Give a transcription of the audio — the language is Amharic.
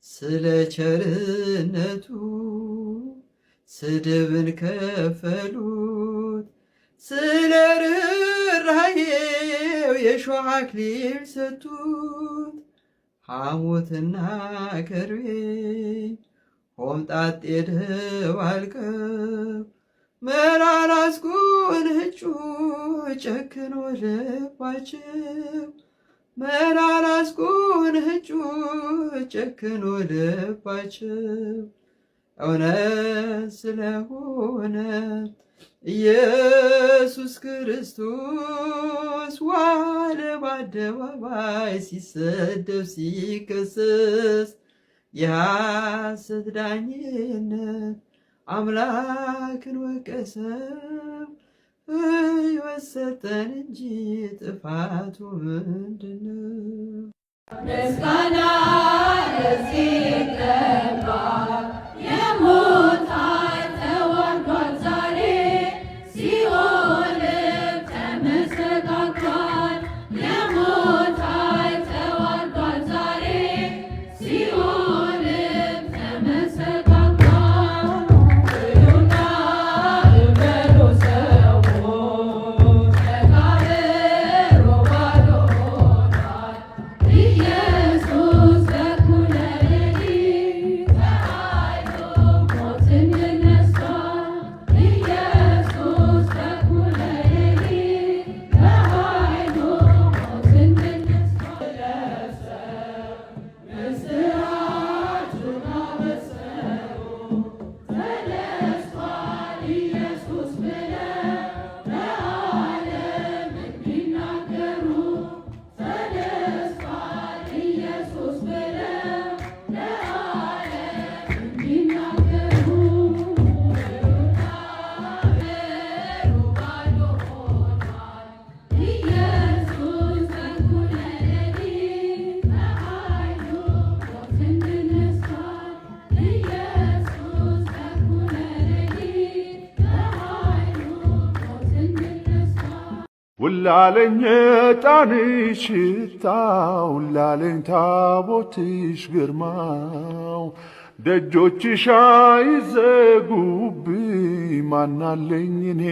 ስለ ቸርነቱ ስድብን ከፈሉት፣ ስለ ርኅራኄው የሾህ አክሊል ሰጡት። ሐሞትና ከርቤ ሆምጣጤ ደባልቀው መራራ አስጎንጩ ጨክኖ ልባቸው፣ መራራ አስጎንጩ ጨክኖ ልባቸው። እውነት ስለሆነ ኢየሱስ ክርስቶስ ዋለ በአደባባይ ሲሰደብ ሲከሰስ፣ የሐሰት ዳኝነት አምላክን ወቀሰው። ሕይወት ሰጠን እንጂ ጥፋቱ ምንድነው? ምስጋና ለዚህ ይገባል። የሞት ኃይል ተዋርዷል ዛሬ፣ ሲኦልም ተመሰቃቅሏል። የሞት ኃይል ተዋርዷል ዛሬ፣ ሲኦልም ተመሰቃቅሏል። ብሉና እመኑ ሰዎች፣ መቃብሩ ባዶ ሆኗል። ኢየሱስ በኩለ ሌሊት ተኃይሎ ሞትን ድል ነሥቷል። ኢየሱስ በኩለ ሌሊት ተኃይሎ ሞትን ድል ነሥቷል። ምስራቹን አበሰሩ ተነሥቷል ኢየሱስ ብለው ለዓለም እንዲናገሩ፣ ተነሥቷል ኢየሱስ ብለው ለዓለም እንዲናገሩ። መቃብሩ ባዶ ሆኗል። ኢየሱስ በኩለ ሌሊት ተኃይሎ ሞትን ድል ነሥቷል። ኢየሱስ በኩለ ሌሊት ተኃይሎ ሞትን ድል ነሥቷል። ውላለኝ ዕጣንሽ ሽታው፣ ውላለኝ ታቦትሽ ግርማው፣ ደጆችሽ አይዘጉብኝ ማናለኝ እኔ